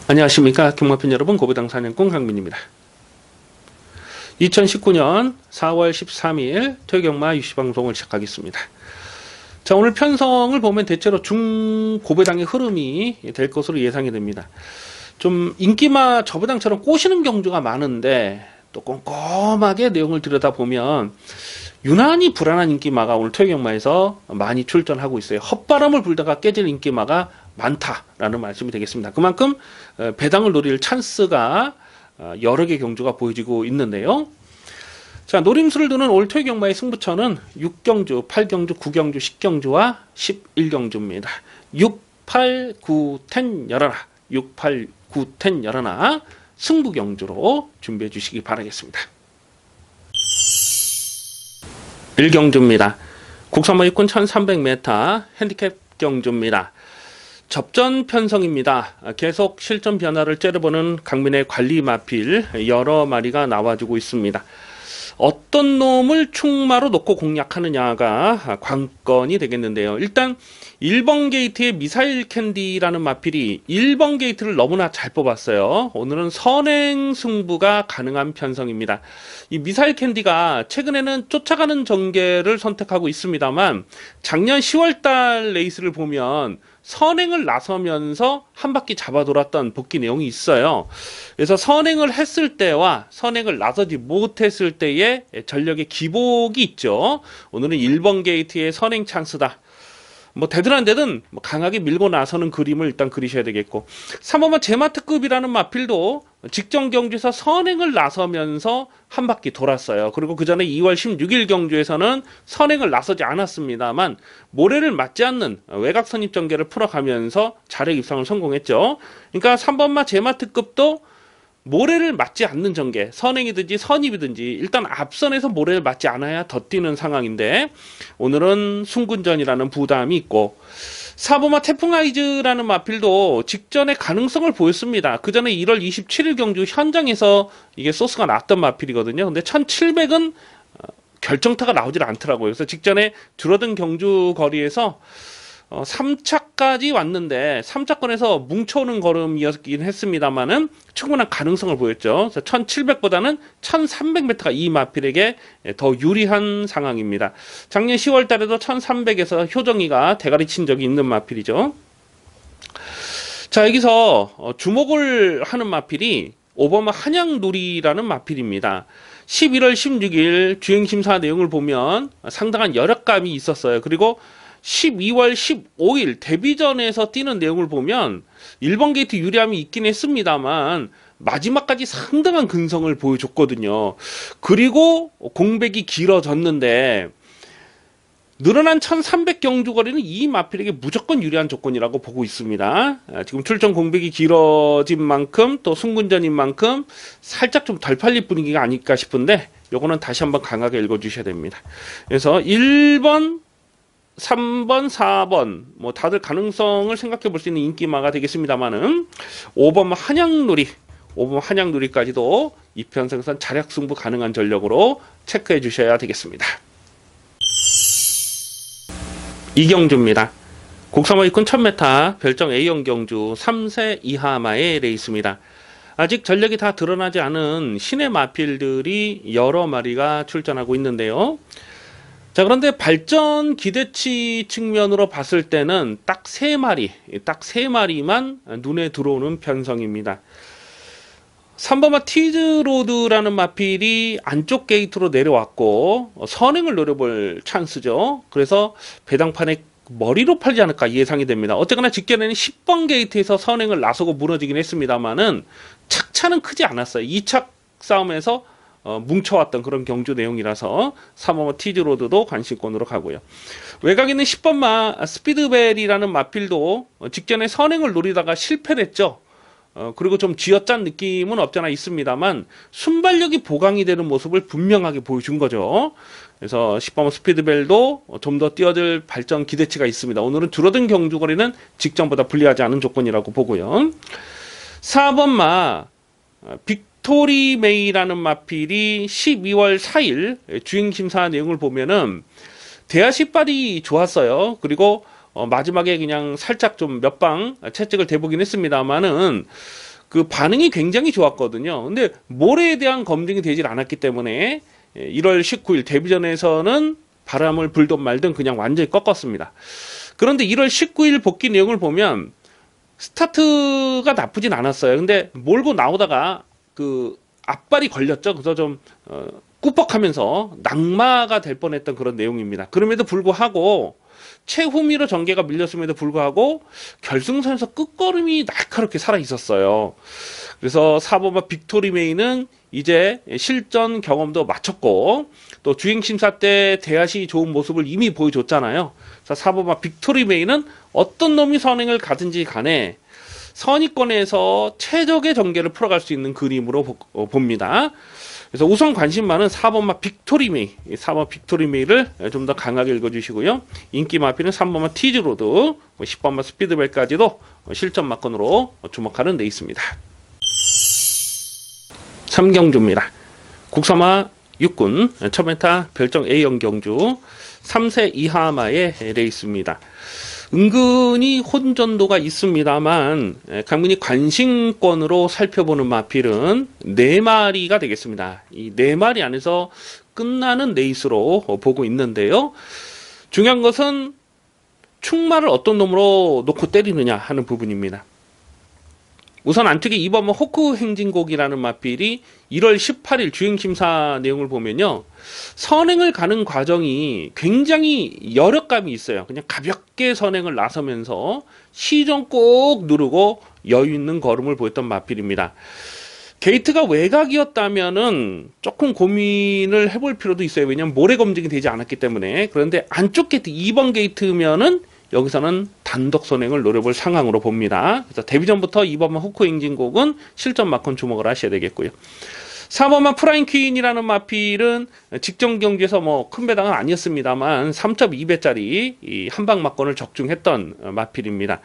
안녕하십니까 경마팬 여러분, 고배당 사냥꾼 강민입니다. 2019년 4월 13일 토요경마 유시방송을 시작하겠습니다. 자, 오늘 편성을 보면 대체로 중고배당의 흐름이 될 것으로 예상이 됩니다. 좀 인기마 저배당처럼 꼬시는 경주가 많은데 또 꼼꼼하게 내용을 들여다보면 유난히 불안한 인기마가 오늘 토요경마에서 많이 출전하고 있어요. 헛바람을 불다가 깨질 인기마가 많다라는 말씀이 되겠습니다. 그만큼 배당을 노릴 찬스가 여러 개 경주가 보여지고 있는데요. 자, 노림수를 두는 올 토요경마의 승부처는 6경주, 8경주, 9경주, 10경주와 11경주입니다. 6, 8, 9, 10 열어라. 6, 8, 9, 10 열어라. 승부경주로 준비해 주시기 바라겠습니다. 1경주입니다. 국산마육군 1300m 핸디캡 경주입니다. 접전 편성입니다. 계속 실전 변화를 째려보는 강민의 관리 마필 여러 마리가 나와주고 있습니다. 어떤 놈을 충마로 놓고 공략하느냐가 관건이 되겠는데요. 일단 1번 게이트의 미사일 캔디라는 마필이 1번 게이트를 너무나 잘 뽑았어요. 오늘은 선행 승부가 가능한 편성입니다. 이 미사일 캔디가 최근에는 쫓아가는 전개를 선택하고 있습니다만 작년 10월달 레이스를 보면 선행을 나서면서 한 바퀴 잡아 돌았던 복귀 내용이 있어요. 그래서 선행을 했을 때와 선행을 나서지 못했을 때의 전력의 기복이 있죠. 오늘은 1번 게이트의 선행 찬스다. 뭐 되든 안 되든 강하게 밀고 나서는 그림을 일단 그리셔야 되겠고, 3번마 제마트급이라는 마필도 직전 경주에서 선행을 나서면서 한 바퀴 돌았어요. 그리고 그 전에 2월 16일 경주에서는 선행을 나서지 않았습니다만 모래를 맞지 않는 외곽 선입 전개를 풀어가면서 자력 입상을 성공했죠. 그러니까 3번마 제마트급도 모래를 맞지 않는 전개, 선행이든지 선입이든지 일단 앞선에서 모래를 맞지 않아야 더 뛰는 상황인데 오늘은 순군전이라는 부담이 있고, 4번마 태풍아이즈라는 마필도 직전에 가능성을 보였습니다. 그 전에 1월 27일 경주 현장에서 이게 소스가 났던 마필이거든요. 근데 1700은 결정타가 나오질 않더라고요. 그래서 직전에 줄어든 경주 거리에서 3차까지 왔는데 3차권에서 뭉쳐오는 걸음이었긴 했습니다만은 충분한 가능성을 보였죠. 1700보다는 1300m가 이 마필에게 더 유리한 상황입니다. 작년 10월 달에도 1300에서 효정이가 대가리 친 적이 있는 마필이죠. 자, 여기서 주목을 하는 마필이 5번마 한양누리라는 마필입니다. 11월 16일 주행심사 내용을 보면 상당한 열악감이 있었어요. 그리고 12월 15일 데뷔전에서 뛰는 내용을 보면 1번 게이트 유리함이 있긴 했습니다만 마지막까지 상당한 근성을 보여줬거든요. 그리고 공백이 길어졌는데 늘어난 1300 경주거리는 이 마필에게 무조건 유리한 조건이라고 보고 있습니다. 지금 출전 공백이 길어진 만큼 또 승군전인 만큼 살짝 좀 덜 팔릴 분위기가 아닐까 싶은데 요거는 다시 한번 강하게 읽어주셔야 됩니다. 그래서 1번 3번, 4번 뭐 다들 가능성을 생각해 볼 수 있는 인기마가 되겠습니다만은 5번 한양누리, 5번 한양누리까지도 이 편성선 자력 승부 가능한 전력으로 체크해 주셔야 되겠습니다. 이경주입니다. 국산마육군 1000m 별정 A형 경주 3세 이하마의 레이스입니다. 아직 전력이 다 드러나지 않은 신의 마필들이 여러 마리가 출전하고 있는데요. 자, 그런데 발전 기대치 측면으로 봤을 때는 딱 3마리만 눈에 들어오는 편성입니다. 3번마 티즈로드라는 마필이 안쪽 게이트로 내려왔고 선행을 노려볼 찬스죠. 그래서 배당판에 머리로 팔지 않을까 예상이 됩니다. 어쨌거나 직전에는 10번 게이트에서 선행을 나서고 무너지긴 했습니다만은 착차는 크지 않았어요. 2착 싸움에서 뭉쳐왔던 그런 경주 내용이라서 3번마 티즈로드도 관심권으로 가고요. 외곽에 있는 10번마 스피드벨이라는 마필도 직전에 선행을 노리다가 실패를 했죠. 그리고 좀 쥐어짠 느낌은 없잖아 있습니다만 순발력이 보강이 되는 모습을 분명하게 보여준 거죠. 그래서 10번마 스피드벨도 좀 더 뛰어들 발전 기대치가 있습니다. 오늘은 줄어든 경주거리는 직전보다 불리하지 않은 조건이라고 보고요. 4번마 빅토리 메이라는 마필이 12월 4일 주행심사 내용을 보면은 대하시발이 좋았어요. 그리고 마지막에 그냥 살짝 좀 몇 방 채찍을 대보긴 했습니다만은 그 반응이 굉장히 좋았거든요. 근데 모레에 대한 검증이 되질 않았기 때문에 1월 19일 데뷔전에서는 바람을 불든 말든 그냥 완전히 꺾었습니다. 그런데 1월 19일 복귀 내용을 보면 스타트가 나쁘진 않았어요. 근데 몰고 나오다가 그 앞발이 걸렸죠. 그래서 좀 꾸벅하면서 낙마가 될 뻔했던 그런 내용입니다. 그럼에도 불구하고 최후미로 전개가 밀렸음에도 불구하고 결승선에서 끝걸음이 날카롭게 살아 있었어요. 그래서 4번마 빅토리메이는 이제 실전 경험도 마쳤고 또 주행심사 때 대하시 좋은 모습을 이미 보여줬잖아요. 그래서 4번마 빅토리메이는 어떤 놈이 선행을 가든지 간에 선의권에서 최적의 전개를 풀어갈 수 있는 그림으로 봅니다. 그래서 우선 관심만은 4번마 빅토리메이, 4번 빅토리메이를 좀 더 강하게 읽어주시고요. 인기 마피는 3번마 티즈로드, 10번마 스피드벨까지도 실전 마건으로 주목하는 데 있습니다. 3경주입니다. 국사마 6군 1000m 별정 A형 경주 3세 이하마의 레이스입니다. 은근히 혼전도가 있습니다만 강민이 관심권으로 살펴보는 마필은 4마리가 되겠습니다. 이 4마리 안에서 끝나는 레이스로 보고 있는데요. 중요한 것은 충마를 어떤 놈으로 놓고 때리느냐 하는 부분입니다. 우선 안쪽에 2번 호크 행진곡이라는 마필이 1월 18일 주행심사 내용을 보면요. 선행을 가는 과정이 굉장히 여력감이 있어요. 그냥 가볍게 선행을 나서면서 시정 꼭 누르고 여유 있는 걸음을 보였던 마필입니다. 게이트가 외곽이었다면은 조금 고민을 해볼 필요도 있어요. 왜냐하면 모래 검증이 되지 않았기 때문에. 그런데 안쪽 게이트 2번 게이트면은 여기서는 단독 선행을 노려볼 상황으로 봅니다. 그래서 데뷔전부터 2번만 호크 행진곡은 실전 마컨 주목을 하셔야 되겠고요. 4번만 프라임 퀸이라는 마필은 직전 경기에서 뭐 큰 배당은 아니었습니다만 3.2배짜리 이 한방 마건을 적중했던 마필입니다.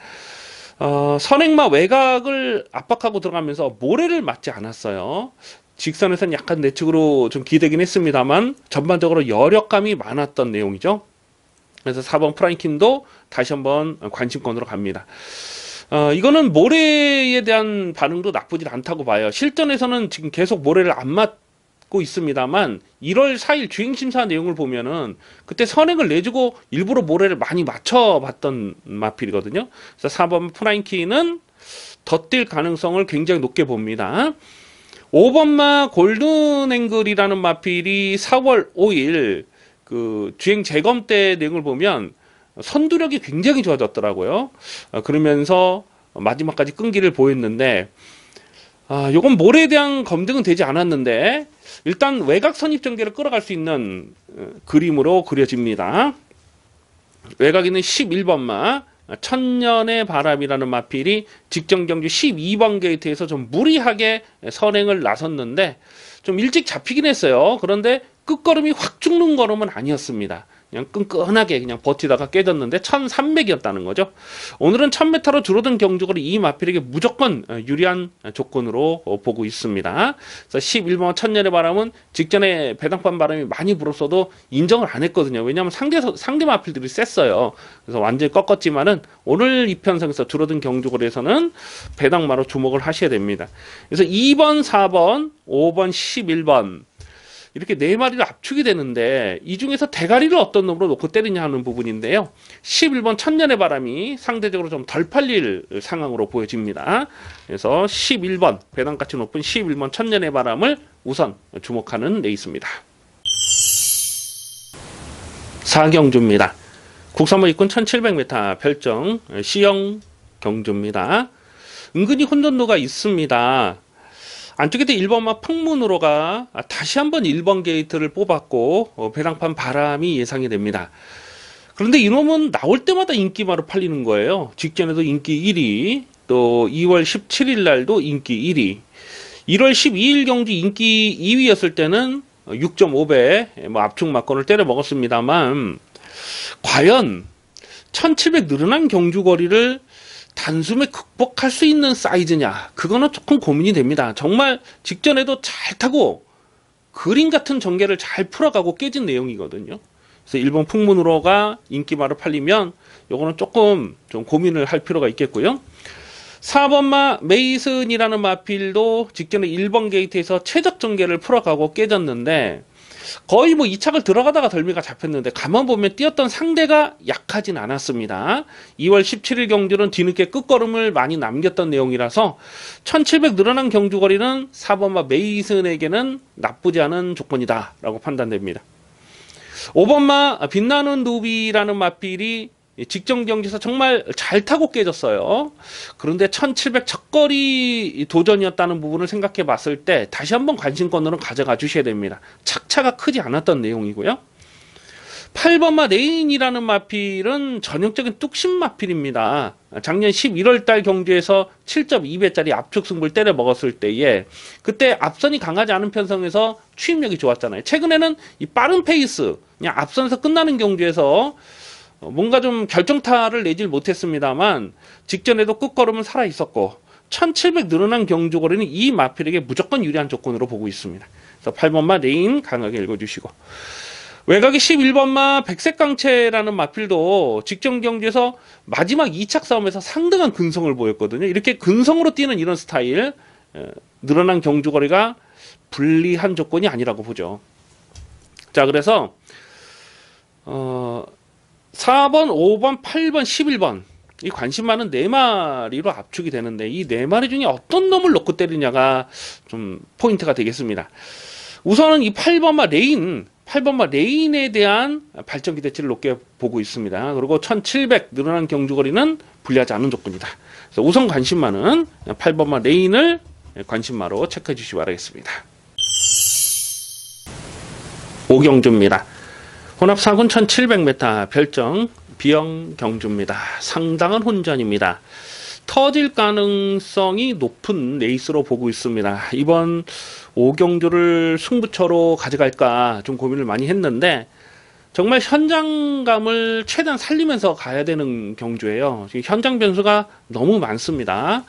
선행마 외곽을 압박하고 들어가면서 모래를 맞지 않았어요. 직선에서는 약간 내측으로 좀 기대긴 했습니다만 전반적으로 여력감이 많았던 내용이죠. 그래서 4번 프라임킨도 다시 한번 관심권으로 갑니다. 이거는 모래에 대한 반응도 나쁘지 않다고 봐요. 실전에서는 지금 계속 모래를 안 맞고 있습니다만 1월 4일 주행심사 내용을 보면은 그때 선행을 내주고 일부러 모래를 많이 맞춰봤던 마필이거든요. 그래서 4번 프라임키는 덧뛸 가능성을 굉장히 높게 봅니다. 5번마 골든앵글이라는 마필이 4월 5일 그 주행 재검 때 내용을 보면 선두력이 굉장히 좋아졌더라고요. 그러면서 마지막까지 끈기를 보였는데 요건 모래에 대한 검증은 되지 않았는데 일단 외곽 선입 전개를 끌어갈 수 있는 그림으로 그려집니다. 외곽에는 11번마 천년의 바람이라는 마필이 직전 경주 12번 게이트에서 좀 무리하게 선행을 나섰는데 좀 일찍 잡히긴 했어요. 그런데 끝걸음이 확 죽는 걸음은 아니었습니다. 그냥 끈끈하게 그냥 버티다가 깨졌는데 1300이었다는 거죠. 오늘은 1000m로 줄어든 경주거리 이 마필에게 무조건 유리한 조건으로 보고 있습니다. 그래서 11번 천년의 바람은 직전에 배당판 바람이 많이 불었어도 인정을 안 했거든요. 왜냐하면 상대 마필들이 셌어요. 그래서 완전히 꺾었지만은 오늘 이편성에서 줄어든 경주거리에서는 배당마로 주목을 하셔야 됩니다. 그래서 2번, 4번, 5번, 11번 이렇게 4마리를 압축이 되는데 이 중에서 대가리를 어떤 놈으로 놓고 때리냐 하는 부분인데요. 11번 천년의 바람이 상대적으로 좀 덜 팔릴 상황으로 보여집니다. 그래서 11번 배당가치 높은 11번 천년의 바람을 우선 주목하는 레이스입니다. 4경주입니다. 국사모 입군 1700m 별정 C형 경주입니다. 은근히 혼돈도가 있습니다. 안쪽에 1번마 풍문으로가 다시 한번 1번 게이트를 뽑았고 배당판 바람이 예상이 됩니다. 그런데 이놈은 나올 때마다 인기마로 팔리는 거예요. 직전에도 인기 1위, 또 2월 17일 날도 인기 1위, 1월 12일 경주 인기 2위였을 때는 6.5배 뭐 압축 막건을 때려 먹었습니다만 과연 1700 늘어난 경주거리를 단숨에 극복할 수 있는 사이즈냐, 그거는 조금 고민이 됩니다. 정말 직전에도 잘 타고 그림 같은 전개를 잘 풀어가고 깨진 내용이거든요. 그래서 일본 풍문으로가 인기마로 팔리면 요거는 조금 좀 고민을 할 필요가 있겠고요. 4번마 메이슨이라는 마필도 직전에 1번 게이트에서 최적 전개를 풀어가고 깨졌는데 거의 뭐 2착을 들어가다가 덜미가 잡혔는데 가만 보면 뛰었던 상대가 약하진 않았습니다. 2월 17일 경주는 뒤늦게 끝걸음을 많이 남겼던 내용이라서 1700 늘어난 경주거리는 4번마 메이슨에게는 나쁘지 않은 조건이다 라고 판단됩니다. 5번마 빛나는 누비라는 마필이 직전 경기에서 정말 잘 타고 깨졌어요. 그런데 1700 첫거리 도전이었다는 부분을 생각해 봤을 때 다시 한번 관심권으로 가져가 주셔야 됩니다. 착차가 크지 않았던 내용이고요. 8번마 레인이라는 마필은 전형적인 뚝심 마필입니다. 작년 11월달 경주에서 7.2배짜리 압축 승부를 때려 먹었을 때에 그때 앞선이 강하지 않은 편성에서 추임력이 좋았잖아요. 최근에는 이 빠른 페이스, 그냥 앞선에서 끝나는 경주에서 뭔가 좀 결정타를 내질 못했습니다만 직전에도 끝걸음은 살아있었고 1700 늘어난 경주거리는 이 마필에게 무조건 유리한 조건으로 보고 있습니다. 그래서 8번마 레인 강하게 읽어주시고, 외곽의 11번마 백색강채라는 마필도 직전 경주에서 마지막 2착 싸움에서 상당한 근성을 보였거든요. 이렇게 근성으로 뛰는 이런 스타일, 늘어난 경주거리가 불리한 조건이 아니라고 보죠. 자, 그래서 4번, 5번, 8번, 11번 이 관심 많은 4마리로 압축이 되는데 이 4마리 중에 어떤 놈을 놓고 때리냐가 좀 포인트가 되겠습니다. 우선은 이 8번마 레인에 대한 발전 기대치를 높게 보고 있습니다. 그리고 1700 늘어난 경주거리는 불리하지 않은 조건이다. 그래서 우선 관심 많은 8번마 레인을 관심마로 체크해 주시기 바라겠습니다. 5경주입니다. 혼합 4군 1700m 별정 비영 경주입니다. 상당한 혼전입니다. 터질 가능성이 높은 레이스로 보고 있습니다. 이번 5경주를 승부처로 가져갈까 좀 고민을 많이 했는데 정말 현장감을 최대한 살리면서 가야 되는 경주예요. 현장 변수가 너무 많습니다.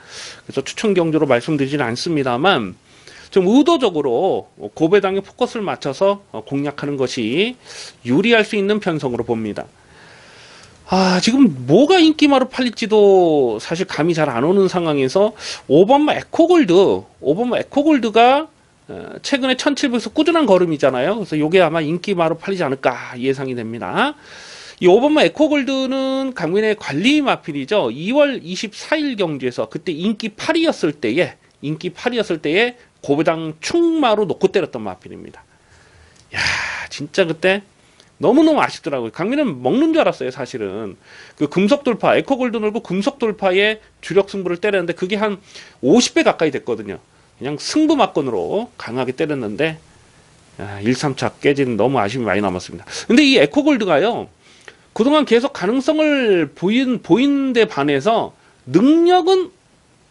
그래서 추천 경주로 말씀드리지는 않습니다만 좀 의도적으로 고배당에 포커스를 맞춰서 공략하는 것이 유리할 수 있는 편성으로 봅니다. 지금 뭐가 인기마로 팔릴지도 사실 감이 잘 안 오는 상황에서 5번마 에코골드가 최근에 1700에서 꾸준한 걸음이잖아요. 그래서 이게 아마 인기마로 팔리지 않을까 예상이 됩니다. 이 5번마 에코골드는 강민의 관리 마필이죠. 2월 24일 경주에서 그때 인기 8이었을 때에 고배당 충마로 놓고 때렸던 마필입니다. 야, 진짜 그때 너무너무 아쉽더라고요. 강민은 먹는 줄 알았어요, 사실은. 그 금속 돌파, 에코골드 놀고 금속 돌파에 주력 승부를 때렸는데 그게 한 50배 가까이 됐거든요. 그냥 승부 막건으로 강하게 때렸는데 1, 3차 깨지는 너무 아쉬움이 많이 남았습니다. 근데 이 에코골드가요, 그동안 계속 가능성을 보인 데 반해서 능력은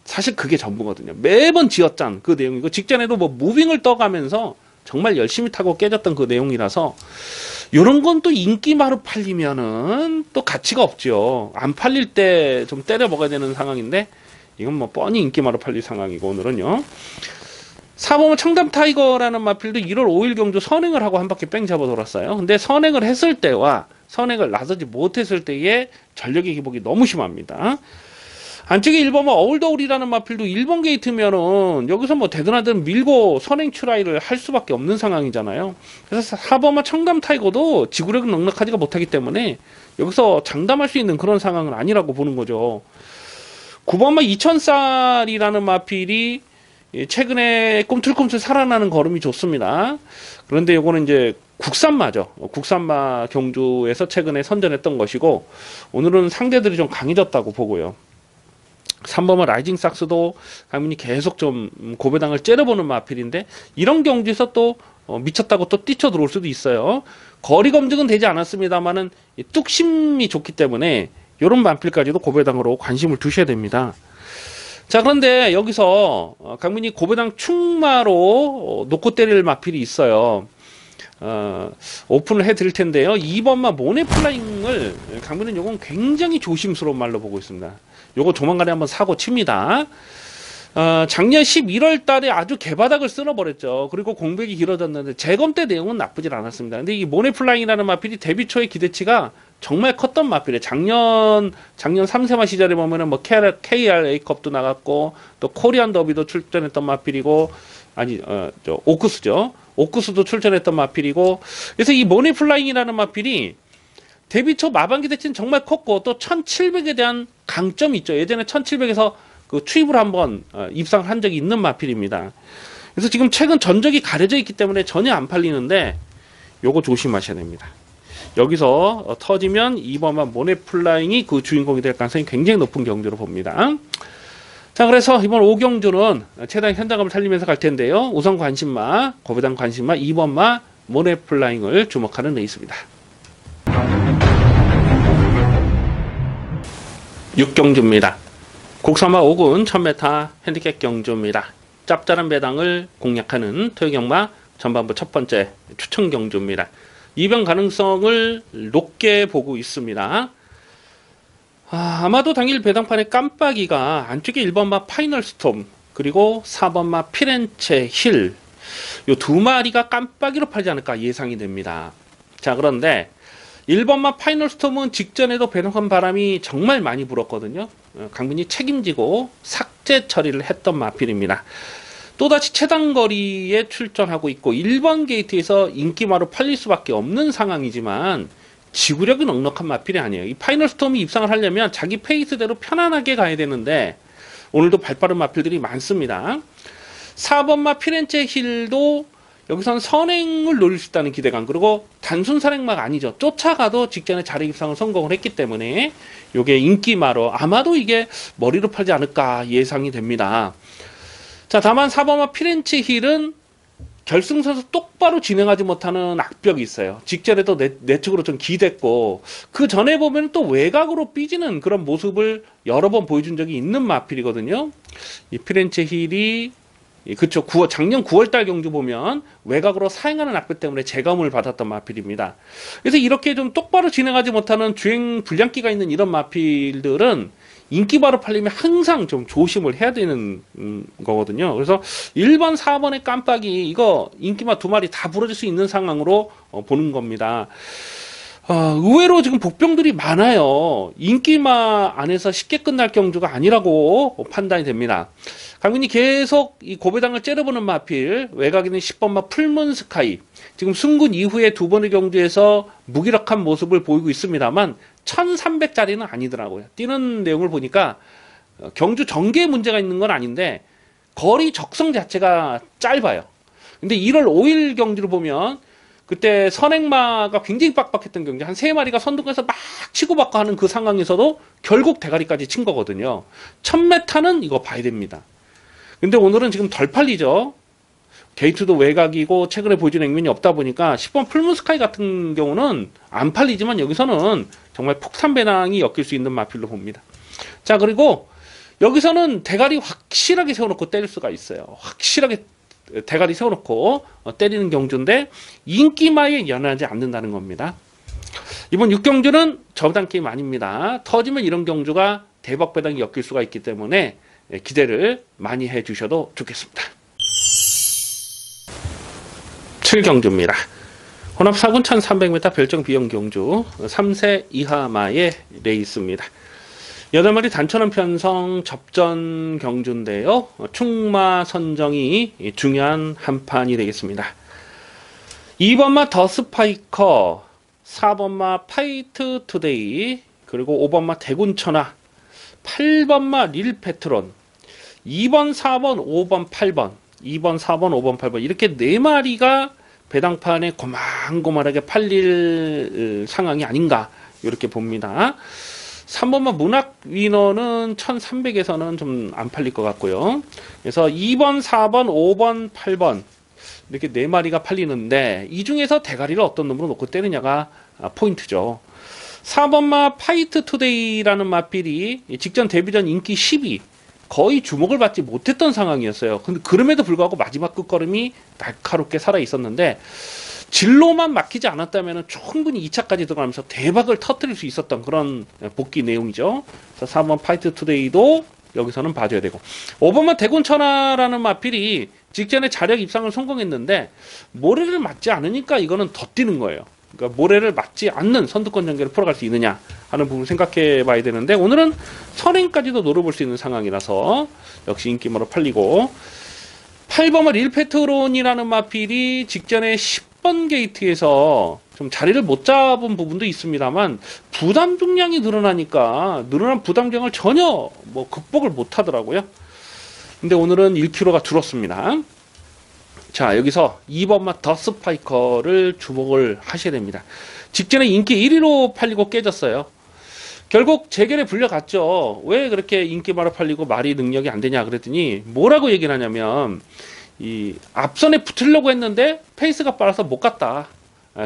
사실 그게 전부거든요. 매번 쥐어짠 그 내용이고 직전에도 뭐 무빙을 떠가면서 정말 열심히 타고 깨졌던 그 내용이라서 요런 건 또 인기마로 팔리면은 또 가치가 없죠. 안 팔릴 때 좀 때려 먹어야 되는 상황인데 이건 뭐 뻔히 인기마로 팔릴 상황이고 오늘은요. 4번은 청담 타이거라는 마필도 1월 5일 경주 선행을 하고 한 바퀴 뺑 잡아 돌았어요. 근데 선행을 했을 때와 선행을 나서지 못했을 때의 전력의 기복이 너무 심합니다. 안쪽에 1번은 어울더울이라는 마필도 1번 게이트면은 여기서 뭐 대단하든 밀고 선행 추라이를 할 수밖에 없는 상황이잖아요. 그래서 4번은 청담 타이거도 지구력은 넉넉하지가 못하기 때문에 여기서 장담할 수 있는 그런 상황은 아니라고 보는 거죠. 9번은 2000쌀이라는 마필이 최근에 꿈틀꿈틀 살아나는 걸음이 좋습니다. 그런데 요거는 이제 국산마죠. 국산마 경주에서 최근에 선전했던 것이고 오늘은 상대들이 좀 강해졌다고 보고요. 3번은 라이징 삭스도 강민이 계속 좀 고배당을 째려보는 마필인데 이런 경주에서 또 미쳤다고 또 뛰쳐 들어올 수도 있어요. 거리 검증은 되지 않았습니다만은 뚝심이 좋기 때문에 이런 마필까지도 고배당으로 관심을 두셔야 됩니다. 자, 그런데 여기서 강민이 고배당 충마로 놓고 때릴 마필이 있어요. 오픈을 해드릴 텐데요. 2번마 모네플라잉을 강민은 요건 굉장히 조심스러운 말로 보고 있습니다. 요거 조만간에 한번 사고 칩니다. 작년 11월 달에 아주 개바닥을 쓸어버렸죠. 그리고 공백이 길어졌는데 재검 때 내용은 나쁘질 않았습니다. 근데 이 모네플라잉이라는 마필이 데뷔 초의 기대치가 정말 컸던 마필이에요. 작년 3세마 시절에 보면은 뭐 KRA컵도 나갔고 또 코리안 더비도 출전했던 마필이고 오쿠스죠. 오쿠스도 출전했던 마필이고 그래서 이 모니 플라잉이라는 마필이 데뷔 초 마반기 대치는 정말 컸고 또 1700에 대한 강점이 있죠. 예전에 1700에서 그 추입을 한번 입상한 적이 있는 마필입니다. 그래서 지금 최근 전적이 가려져 있기 때문에 전혀 안 팔리는데 요거 조심하셔야 됩니다. 여기서 터지면 이번만 모네플라잉이 그 주인공이 될 가능성이 굉장히 높은 경주로 봅니다. 자, 그래서 이번 5경주는 최대한 현장감을 살리면서 갈 텐데요. 우선 관심마, 고배당 관심마 2번마 모네플라잉을 주목하는 레이스입니다. 6경주입니다. 국산마 5군 1000m 핸디캡 경주입니다. 짭짤한 배당을 공략하는 토요경마 전반부 첫 번째 추천 경주입니다. 입양 가능성을 높게 보고 있습니다. 아마도 당일 배당판의 깜빡이가 안쪽에 1번마 파이널 스톰 그리고 4번마 피렌체 힐 요 두 마리가 깜빡이로 팔지 않을까 예상이 됩니다. 자, 그런데 1번마 파이널 스톰은 직전에도 배당판 바람이 정말 많이 불었거든요. 강민이 책임지고 삭제 처리를 했던 마필입니다. 또다시 최단거리에 출전하고 있고 1번 게이트에서 인기마로 팔릴 수밖에 없는 상황이지만 지구력이 넉넉한 마필이 아니에요. 이 파이널 스톰이 입상을 하려면 자기 페이스대로 편안하게 가야 되는데 오늘도 발빠른 마필들이 많습니다. 4번마 피렌체 힐도 여기서는 선행을 노릴 수 있다는 기대감 그리고 단순 선행마가 아니죠. 쫓아가도 직전에 자리 입상을 성공을 했기 때문에 이게 인기마로 아마도 이게 머리로 팔지 않을까 예상이 됩니다. 자, 다만 4번마 피렌체 힐은 결승선에서 똑바로 진행하지 못하는 악벽이 있어요. 직전에도 내측으로 좀 기댔고 그 전에 보면 또 외곽으로 삐지는 그런 모습을 여러 번 보여준 적이 있는 마필이거든요. 이 피렌체 힐이 그쵸, 작년 9월달 경주 보면 외곽으로 사행하는 악벽 때문에 재검을 받았던 마필입니다. 그래서 이렇게 좀 똑바로 진행하지 못하는 주행 불량기가 있는 이런 마필들은 인기바로 팔리면 항상 좀 조심을 해야 되는 거거든요. 그래서 1번, 4번의 깜빡이 이거 인기마 두 마리 다 부러질 수 있는 상황으로 보는 겁니다. 의외로 지금 복병들이 많아요. 인기마 안에서 쉽게 끝날 경주가 아니라고 판단이 됩니다. 강민이 계속 이 고배당을 째려보는 마필, 외곽에는 10번마 풀문 스카이. 지금 승군 이후에 두 번의 경주에서 무기력한 모습을 보이고 있습니다만 1300짜리는 아니더라고요. 뛰는 내용을 보니까 경주 전개에 문제가 있는 건 아닌데 거리 적성 자체가 짧아요. 근데 1월 5일 경주를 보면 그때 선행마가 굉장히 빡빡했던 경기 한 3마리가 선두권에서 막 치고받고 하는 그 상황에서도 결국 대가리까지 친 거거든요. 1000m는 이거 봐야 됩니다. 근데 오늘은 지금 덜 팔리죠. 게이트도 외곽이고 최근에 보여준 액면이 없다 보니까 10번 풀문스카이 같은 경우는 안 팔리지만 여기서는 정말 폭탄 배낭이 엮일 수 있는 마필로 봅니다. 자, 그리고 여기서는 대가리 확실하게 세워놓고 때릴 수가 있어요. 확실하게 대가리 세워놓고 때리는 경주인데 인기마에 연하지 않는다는 겁니다. 이번 6경주는 저부단 게임 아닙니다. 터지면 이런 경주가 대박 배당이 엮일 수가 있기 때문에 기대를 많이 해주셔도 좋겠습니다. 7경주입니다. 혼합 4군 1300m 별정 비용 경주 3세 이하마의 레이스입니다. 8마리 단천원 편성 접전 경주인데요. 충마 선정이 중요한 한 판이 되겠습니다. 2번마 더 스파이커, 4번마 파이트 투데이, 그리고 5번마 대군천하, 8번마 릴 페트론, 2번, 4번, 5번, 8번, 2번, 4번, 5번, 8번 이렇게 4마리가 배당판에 고만고만하게 팔릴 상황이 아닌가 이렇게 봅니다. 3번만 문학 위너는 1300에서는 좀 안 팔릴 것 같고요. 그래서 2번, 4번, 5번, 8번 이렇게 4마리가 팔리는데 이 중에서 대가리를 어떤 놈으로 놓고 때리냐가 포인트죠. 4번마 파이트 투데이라는 마필이 직전 데뷔전 인기 10위 거의 주목을 받지 못했던 상황이었어요. 근데 그럼에도 불구하고 마지막 끝걸음이 날카롭게 살아 있었는데 진로만 막히지 않았다면 충분히 2차까지 들어가면서 대박을 터뜨릴 수 있었던 그런 복귀 내용이죠. 그래서 4번 파이트 투데이도 여기서는 봐줘야 되고 5번만 대군천하라는 마필이 직전에 자력 입상을 성공했는데 모래를 맞지 않으니까 이거는 더 뛰는 거예요. 그러니까 모래를 맞지 않는 선두권 전개를 풀어갈 수 있느냐 하는 부분을 생각해 봐야 되는데, 오늘은 선행까지도 노려볼 수 있는 상황이라서 역시 인기마로 팔리고, 8번말 1패트론이라는 마필이 직전에 10번 게이트에서 좀 자리를 못 잡은 부분도 있습니다만, 부담 중량이 늘어나니까 늘어난 부담 중량을 전혀 뭐 극복을 못 하더라고요. 근데 오늘은 1kg가 줄었습니다. 자, 여기서 2번마 더 스파이커를 주목을 하셔야 됩니다. 직전에 인기 1위로 팔리고 깨졌어요. 결국 재결에 불려갔죠. 왜 그렇게 인기마로 팔리고 말이 능력이 안 되냐 그랬더니 뭐라고 얘기를 하냐면, 이 앞선에 붙으려고 했는데 페이스가 빨라서 못 갔다.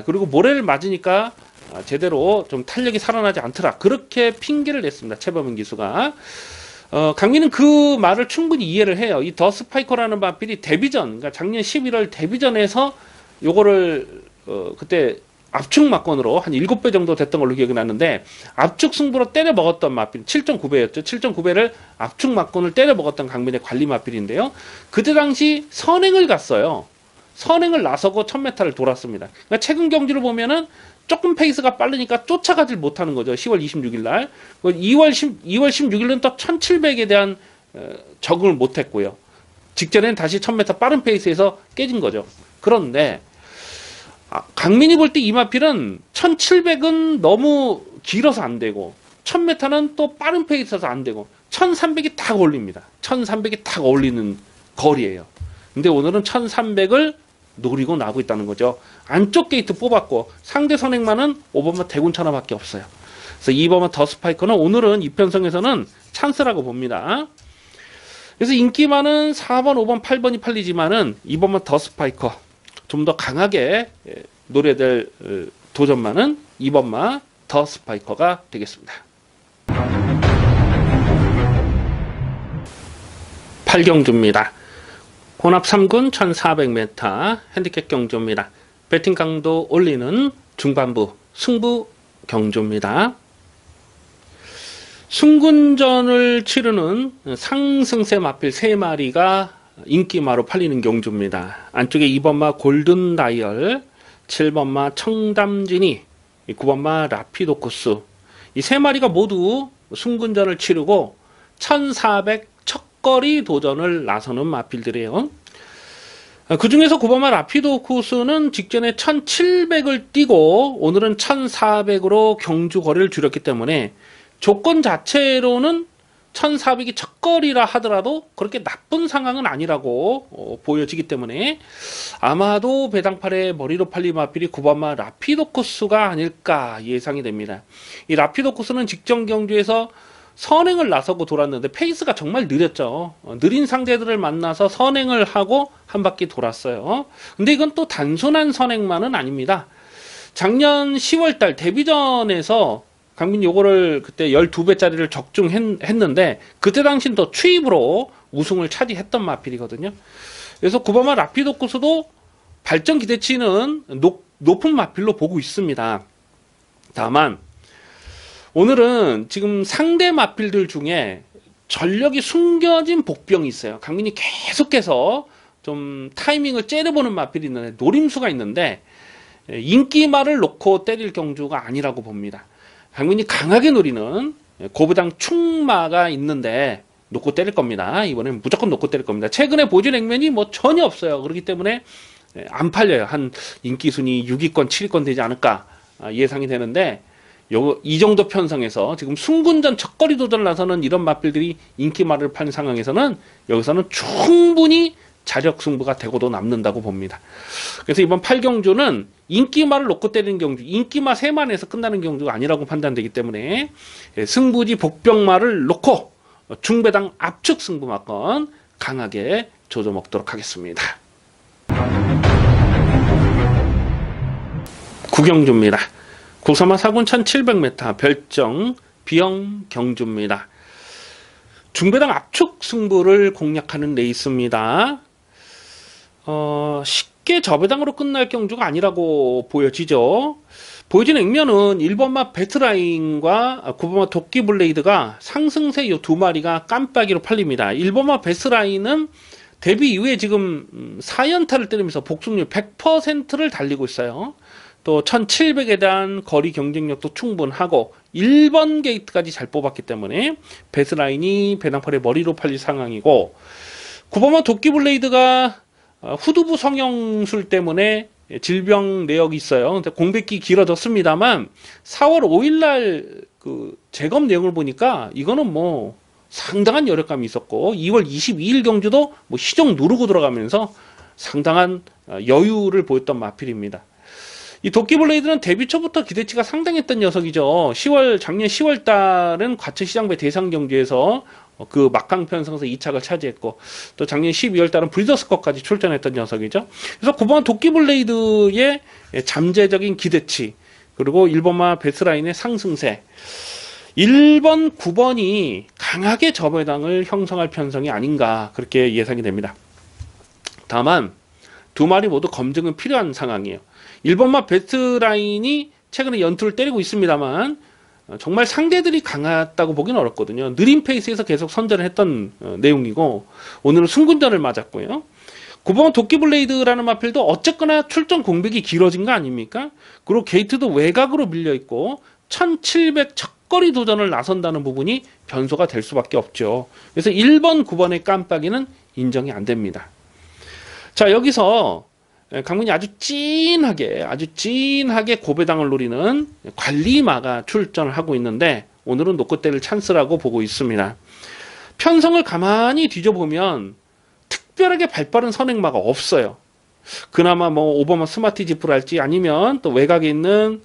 그리고 모래를 맞으니까 제대로 좀 탄력이 살아나지 않더라. 그렇게 핑계를 냈습니다. 최범인 기수가. 강민은 그 말을 충분히 이해를 해요. 이 더 스파이커라는 마필이 데뷔전, 그러니까 작년 11월 데뷔전에서 요거를 그때 압축 막건으로 한 7배 정도 됐던 걸로 기억이 나는데, 압축 승부로 때려 먹었던 마필 7.9배였죠. 7.9배를 압축 막건을 때려 먹었던 강민의 관리 마필인데요. 그때 당시 선행을 갔어요. 선행을 나서고 1000m를 돌았습니다. 그러니까 최근 경주를 보면은 조금 페이스가 빠르니까 쫓아가질 못하는 거죠. 10월 26일 날. 2월 16일은 또 1700에 대한 적응을 못했고요. 직전에는 다시 1000m 빠른 페이스에서 깨진 거죠. 그런데 강민이 볼 때 이 마필은 1700은 너무 길어서 안 되고, 1000m는 또 빠른 페이스여서 안 되고, 1300이 딱 어울립니다. 1300이 딱 어울리는 거리예요. 근데 오늘은 1300을 노리고 나고 있다는 거죠. 안쪽 게이트 뽑았고, 상대 선행만은 5번마 대군천하밖에 없어요. 그래서 2번마 더 스파이커는 오늘은 이편성에서는 찬스라고 봅니다. 그래서 인기만은 4번, 5번, 8번이 팔리지만은 2번마 더 스파이커 좀 더 강하게 노려야 될 도전만은 2번마 더 스파이커가 되겠습니다. 8경주입니다. 혼합 3군 1400m 핸디캡 경주입니다. 배팅 강도 올리는 중반부 승부 경주입니다. 승군전을 치르는 상승세 마필 3마리가 인기마로 팔리는 경주입니다. 안쪽에 2번마 골든 다이얼, 7번마 청담진이, 9번마 라피도코스, 이 3마리가 모두 승군전을 치르고 1400 첫거리 도전을 나서는 마필들이에요. 그 중에서 9번마 라피도코스는 직전에 1700을 뛰고 오늘은 1400으로 경주 거리를 줄였기 때문에 조건 자체로는 1400이 첫거리라 하더라도 그렇게 나쁜 상황은 아니라고 보여지기 때문에 아마도 배당팔의 머리로 팔린 마필이 9번마 라피도코스가 아닐까 예상이 됩니다. 이 라피도코스는 직전 경주에서 선행을 나서고 돌았는데 페이스가 정말 느렸죠. 느린 상대들을 만나서 선행을 하고 한 바퀴 돌았어요. 근데 이건 또 단순한 선행만은 아닙니다. 작년 10월달 데뷔전에서 강민이 요거를 그때 12배짜리를 적중했는데 그때 당시는 더 추입으로 우승을 차지했던 마필이거든요. 그래서 9번마 라피도코스도 발전 기대치는 높은 마필로 보고 있습니다. 다만 오늘은 지금 상대 마필들 중에 전력이 숨겨진 복병이 있어요. 강민이 계속해서 좀 타이밍을 째려보는 마필이 있는데, 노림수가 있는데 인기말을 놓고 때릴 경주가 아니라고 봅니다. 강민이 강하게 노리는 고부당 충마가 있는데 놓고 때릴 겁니다. 이번엔 무조건 놓고 때릴 겁니다. 최근에 보여준 액면이 뭐 전혀 없어요. 그렇기 때문에 안 팔려요. 한 인기 순위 6위권, 7위권 되지 않을까 예상이 되는데, 이 정도 편성에서 지금 승군전 첫거리 도전을 나서는 이런 마필들이 인기말을 파는 상황에서는 여기서는 충분히 자력 승부가 되고도 남는다고 봅니다. 그래서 이번 8경주는 인기말을 놓고 때리는 경주, 인기마 3만에서 끝나는 경주가 아니라고 판단되기 때문에 승부지 복병말을 놓고 중배당 압축 승부마건 강하게 조져먹도록 하겠습니다. 9경주입니다. 국사마 4군 1700m 별정 비영 경주입니다. 중배당 압축 승부를 공략하는 레이스입니다. 쉽게 저배당으로 끝날 경주가 아니라고 보여지죠. 보여진 액면은 1번마 베스라인과 9번마 도끼블레이드가 상승세 이 두 마리가 깜빡이로 팔립니다. 1번마 베스라인은 데뷔 이후에 지금 4연타를 때리면서 복승률 100%를 달리고 있어요. 또 1700에 대한 거리 경쟁력도 충분하고 1번 게이트까지 잘 뽑았기 때문에 베스라인이 배당팔의 머리로 팔릴 상황이고, 9번만 도끼블레이드가 후두부 성형술 때문에 질병 내역이 있어요. 근데 공백기 길어졌습니다만 4월 5일날 그 재검 내용을 보니까 이거는 뭐 상당한 여력감이 있었고, 2월 22일 경주도 뭐 시정 누르고 들어가면서 상당한 여유를 보였던 마필입니다. 이 도끼블레이드는 데뷔 초부터 기대치가 상당했던 녀석이죠. 작년 10월 달은 과천시장배 대상 경주에서 그 막강 편성에서 2착을 차지했고, 또 작년 12월 달은 브리더스컵까지 출전했던 녀석이죠. 그래서 9번 도끼블레이드의 잠재적인 기대치, 그리고 1번마 베스라인의 상승세, 1번, 9번이 강하게 저배당을 형성할 편성이 아닌가 그렇게 예상이 됩니다. 다만 두 마리 모두 검증은 필요한 상황이에요. 1번마 베스라인이 최근에 연투를 때리고 있습니다만 정말 상대들이 강했다고 보기는 어렵거든요. 느린 페이스에서 계속 선전을 했던 내용이고, 오늘은 승군전을 맞았고요. 9번 도끼블레이드라는 마필도 어쨌거나 출전 공백이 길어진 거 아닙니까? 그리고 게이트도 외곽으로 밀려있고 1700 척거리 도전을 나선다는 부분이 변수가 될 수밖에 없죠. 그래서 1번, 9번의 깜빡이는 인정이 안 됩니다. 자, 여기서 강민이 아주 진하게 고배당을 노리는 관리마가 출전을 하고 있는데, 오늘은 노크대를 찬스라고 보고 있습니다. 편성을 가만히 뒤져보면 특별하게 발빠른 선행마가 없어요. 그나마 뭐 오버마 스마티지프랄지 아니면 또 외곽에 있는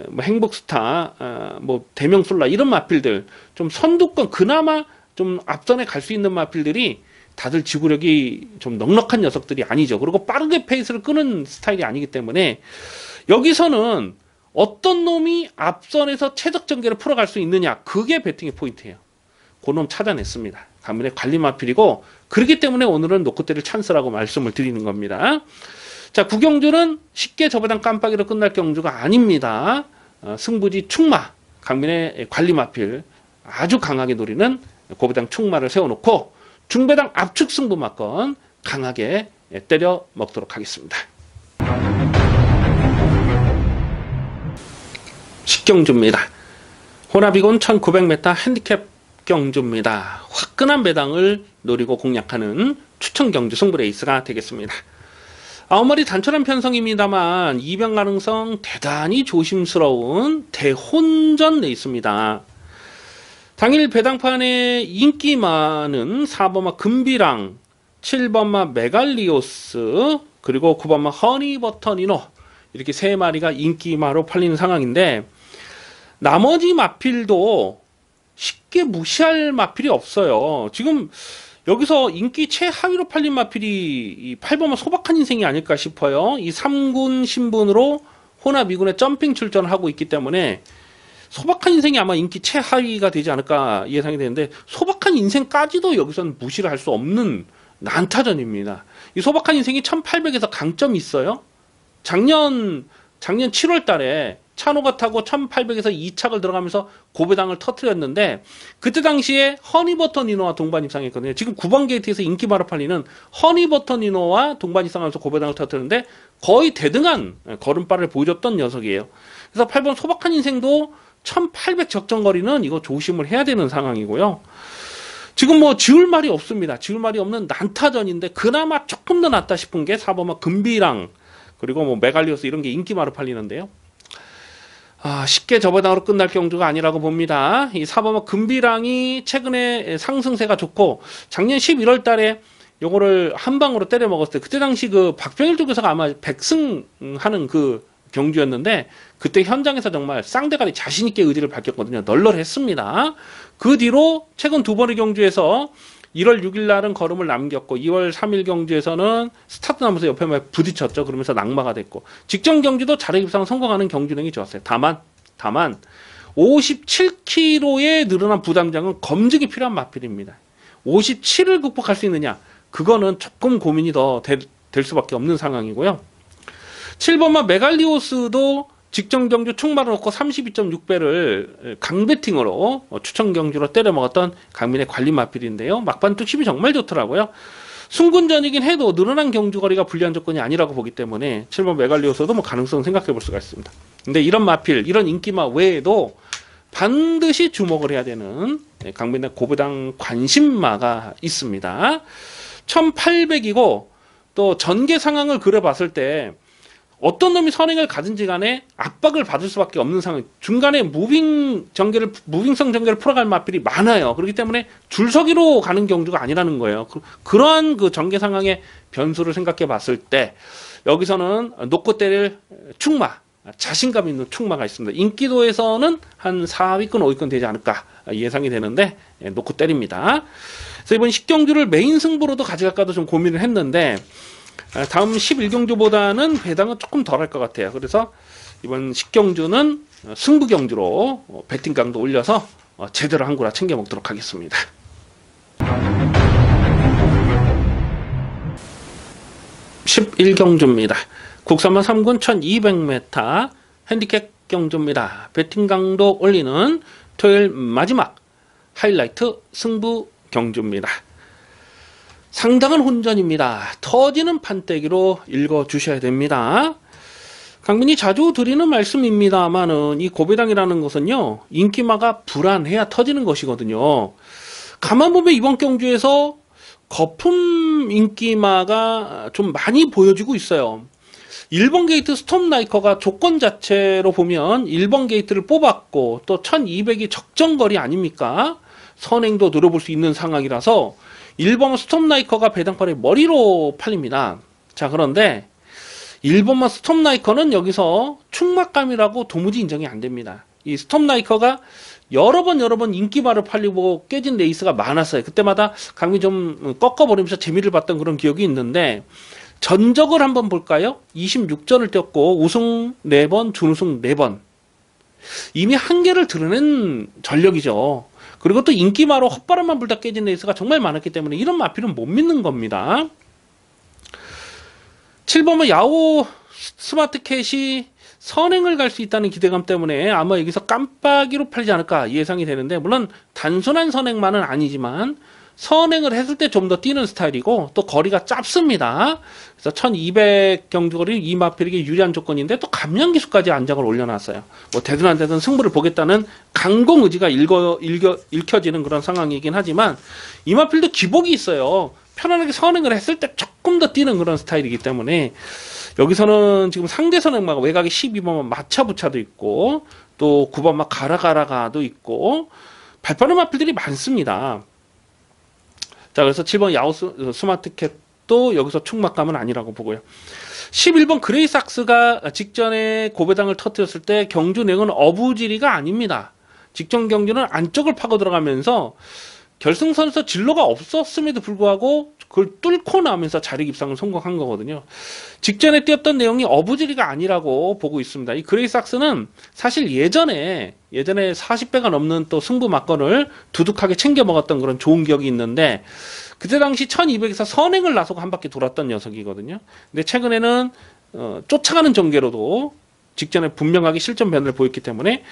뭐 행복스타, 뭐 대명솔라 이런 마필들, 좀 선두권 그나마 좀 앞선에 갈 수 있는 마필들이 다들 지구력이 좀 넉넉한 녀석들이 아니죠. 그리고 빠르게 페이스를 끄는 스타일이 아니기 때문에 여기서는 어떤 놈이 앞선에서 최적 전개를 풀어갈 수 있느냐, 그게 배팅의 포인트예요. 그 놈 찾아냈습니다. 강민의 관리 마필이고, 그렇기 때문에 오늘은 노크대를 찬스라고 말씀을 드리는 겁니다. 자, 구경주는 쉽게 저배당 깜빡이로 끝날 경주가 아닙니다. 승부지 충마, 강민의 관리 마필 아주 강하게 노리는 고배당 충마를 세워놓고 중배당 압축 승부 막건 강하게 때려 먹도록 하겠습니다. 식경주입니다. 호나비곤 1900m 핸디캡 경주입니다. 화끈한 배당을 노리고 공략하는 추천 경주 승부레이스가 되겠습니다. 9마리 단촐한 편성입니다만 이변 가능성 대단히 조심스러운 대혼전 레이스입니다. 당일 배당판에 인기 많은 4번마 금비랑, 7번마 메갈리오스, 그리고 9번마 허니버터니노, 이렇게 세 마리가 인기마로 팔리는 상황인데, 나머지 마필도 쉽게 무시할 마필이 없어요. 지금 여기서 인기 최하위로 팔린 마필이 이 8번마 소박한 인생이 아닐까 싶어요. 이 3군 신분으로 호나 미군에 점핑 출전을 하고 있기 때문에 소박한 인생이 아마 인기 최하위가 되지 않을까 예상이 되는데, 소박한 인생까지도 여기서는 무시를 할 수 없는 난타전입니다. 이 소박한 인생이 1800에서 강점이 있어요. 작년 7월 달에 찬호가 타고 1800에서 2착을 들어가면서 고배당을 터뜨렸는데, 그때 당시에 허니버터 니노와 동반 입상했거든요. 지금 9번 게이트에서 인기마로 팔리는 허니버터 니노와 동반 입상하면서 고배당을 터뜨렸는데 거의 대등한 걸음발을 보여줬던 녀석이에요. 그래서 8번 소박한 인생도 1800 적정거리는 이거 조심을 해야 되는 상황이고요. 지금 뭐 지울 말이 없습니다. 지울 말이 없는 난타전인데, 그나마 조금 더 낫다 싶은 게 4번마 금비랑, 그리고 뭐 메갈리오스 이런 게 인기마로 팔리는데요. 쉽게 저배당으로 끝날 경주가 아니라고 봅니다. 이 4번마 금비랑이 최근에 상승세가 좋고, 작년 11월 달에 요거를 한 방으로 때려 먹었을 때, 그때 당시 그 박병일 쪽에서가 아마 100승하는 그 경주였는데, 그때 현장에서 정말 쌍대가리 자신있게 의지를 밝혔거든요. 널널했습니다. 그 뒤로 최근 두 번의 경주에서 1월 6일 날은 걸음을 남겼고, 2월 3일 경주에서는 스타트 나면서 옆에 막 부딪혔죠. 그러면서 낙마가 됐고, 직전 경주도 자력 입상 성공하는 경주력이 좋았어요. 다만 57kg의 늘어난 부담장은 검증이 필요한 마필입니다. 57을 극복할 수 있느냐, 그거는 조금 고민이 더 될 수밖에 없는 상황이고요. 7번마 메갈리오스도 직전 경주 충마를 놓고 32.6배를 강배팅으로 추천 경주로 때려 먹었던 강민의 관리 마필인데요. 막판 뚝심이 정말 좋더라고요. 승군전이긴 해도 늘어난 경주거리가 불리한 조건이 아니라고 보기 때문에 7번 메갈리오서도 뭐 가능성 생각해 볼 수가 있습니다. 근데 이런 마필, 이런 인기마 외에도 반드시 주목을 해야 되는 강민의 고배당 관심마가 있습니다. 1800이고 또 전개 상황을 그려봤을 때 어떤 놈이 선행을 가든지 간에 압박을 받을 수밖에 없는 상황, 중간에 무빙성 전개를 풀어갈 마필이 많아요. 그렇기 때문에 줄서기로 가는 경주가 아니라는 거예요. 그러한 그 전개 상황의 변수를 생각해 봤을 때 여기서는 놓고 때릴 충마, 자신감 있는 충마가 있습니다. 인기도에서는 한 4위권, 5위권 되지 않을까 예상이 되는데 놓고 때립니다. 그래서 이번 식경주를 메인 승부로도 가져갈까도 좀 고민을 했는데 다음 11경주보다는 배당은 조금 덜 할 것 같아요. 그래서 이번 식경주는 승부경주로 배팅 강도 올려서 제대로 한 구라 챙겨 먹도록 하겠습니다. 11경주입니다. 국산마 3군 1200m 핸디캡 경주입니다. 배팅 강도 올리는 토요일 마지막 하이라이트 승부 경주입니다. 상당한 혼전입니다. 터지는 판때기로 읽어주셔야 됩니다. 강민이 자주 드리는 말씀입니다만은 이 고배당이라는 것은요, 인기마가 불안해야 터지는 것이거든요. 가만 보면 이번 경주에서 거품 인기마가 좀 많이 보여지고 있어요. 1번 게이트 스톰라이커가 조건 자체로 보면 1번 게이트를 뽑았고 또 1200이 적정거리 아닙니까? 선행도 노려볼 수 있는 상황이라서 1번 스톰라이커가 배당팔의 머리로 팔립니다. 자, 그런데 1번만 스톰라이커는 여기서 충막감이라고 도무지 인정이 안 됩니다. 이 스톰라이커가 여러 번 인기마를 팔리고 깨진 레이스가 많았어요. 그때마다 강미 좀 꺾어버리면서 재미를 봤던 그런 기억이 있는데 전적을 한번 볼까요? 26전을 뛰었고 우승 4번, 준우승 4번. 이미 한계를 드러낸 전력이죠. 그리고 또 인기마로 헛바람만 불다 깨진 레이스가 정말 많았기 때문에 이런 마필은 못 믿는 겁니다. 7번은 야오 스마트캣이 선행을 갈 수 있다는 기대감 때문에 아마 여기서 깜빡이로 팔지 않을까 예상이 되는데, 물론 단순한 선행만은 아니지만 선행을 했을 때 좀 더 뛰는 스타일이고 또 거리가 짧습니다. 그래서 1200 경주거리 이 마필에게 유리한 조건인데 또 감량 기수까지 안장을 올려놨어요. 뭐 되든 안 되든 승부를 보겠다는 강공 의지가 읽혀지는 그런 상황이긴 하지만 이 마필도 기복이 있어요. 편안하게 선행을 했을 때 조금 더 뛰는 그런 스타일이기 때문에 여기서는 지금 상대 선행마가 외곽에 12번만 마차부차도 있고 또 9번만 가라가라가도 있고 발빠른 마필들이 많습니다. 자, 그래서 7번 야오스 스마트캣도 여기서 충막감은 아니라고 보고요. 11번 그레이삭스가 직전에 고배당을 터뜨렸을 때 경주 내용은 어부지리가 아닙니다. 직전 경주는 안쪽을 파고 들어가면서 결승선에서 진로가 없었음에도 불구하고 그걸 뚫고 나오면서 자리 입상을 성공한 거거든요. 직전에 뛰었던 내용이 어부지리가 아니라고 보고 있습니다. 이 그레이삭스는 사실 예전에 40배가 넘는 또 승부 막건을 두둑하게 챙겨 먹었던 그런 좋은 기억이 있는데 그때 당시 1200에서 선행을 나서고 한 바퀴 돌았던 녀석이거든요. 근데 최근에는 쫓아가는 전개로도 직전에 분명하게 실전 변화를 보였기 때문에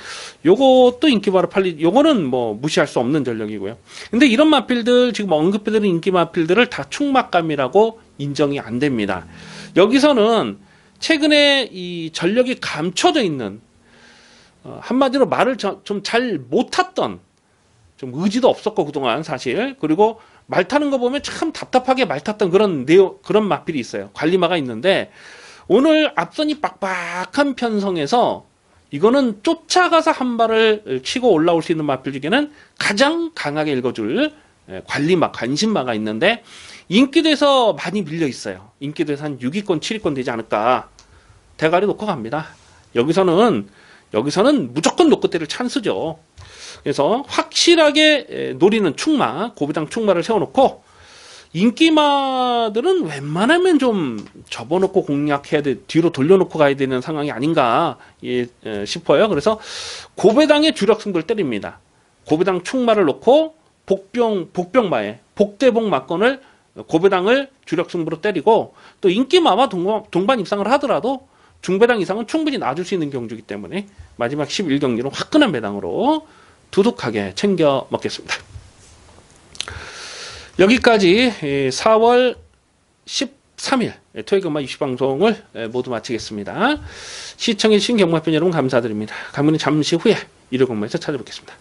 요것도 인기마로 요거는 뭐 무시할 수 없는 전력이고요. 근데 이런 마필들 지금 언급해드린 인기 마필들을 다 충막감이라고 인정이 안 됩니다. 여기서는 최근에 이 전력이 감춰져 있는 한마디로 말을 좀 잘 못 탔던, 좀 의지도 없었고 그동안 사실, 그리고 말 타는 거 보면 참 답답하게 말 탔던 그런 마필이 있어요. 관리마가 있는데 오늘 앞선이 빡빡한 편성에서 이거는 쫓아가서 한 발을 치고 올라올 수 있는 마필 중에는 가장 강하게 읽어줄 관리마, 관심마가 있는데 인기도에서 많이 밀려 있어요. 인기도에서 한 6위권, 7위권 되지 않을까. 대가리 놓고 갑니다. 여기서는 무조건 놓고 때릴 찬스죠. 그래서 확실하게 노리는 충마, 고배당 충마를 세워놓고 인기마들은 웬만하면 좀 접어놓고 공략해야 돼, 뒤로 돌려놓고 가야 되는 상황이 아닌가 싶어요. 그래서 고배당의 주력 승부를 때립니다. 고배당 충마를 놓고 복병마에 복대복 막건을 고배당을 주력 승부로 때리고 또 인기마와 동반 입상을 하더라도 중배당 이상은 충분히 놔줄 수 있는 경주이기 때문에 마지막 11경기로 화끈한 배당으로 두둑하게 챙겨 먹겠습니다. 여기까지 4월 13일 토요일경마 입시방송을 모두 마치겠습니다. 시청해주신 경마팬 여러분 감사드립니다. 강민은 잠시 후에 일요경마에서 찾아뵙겠습니다.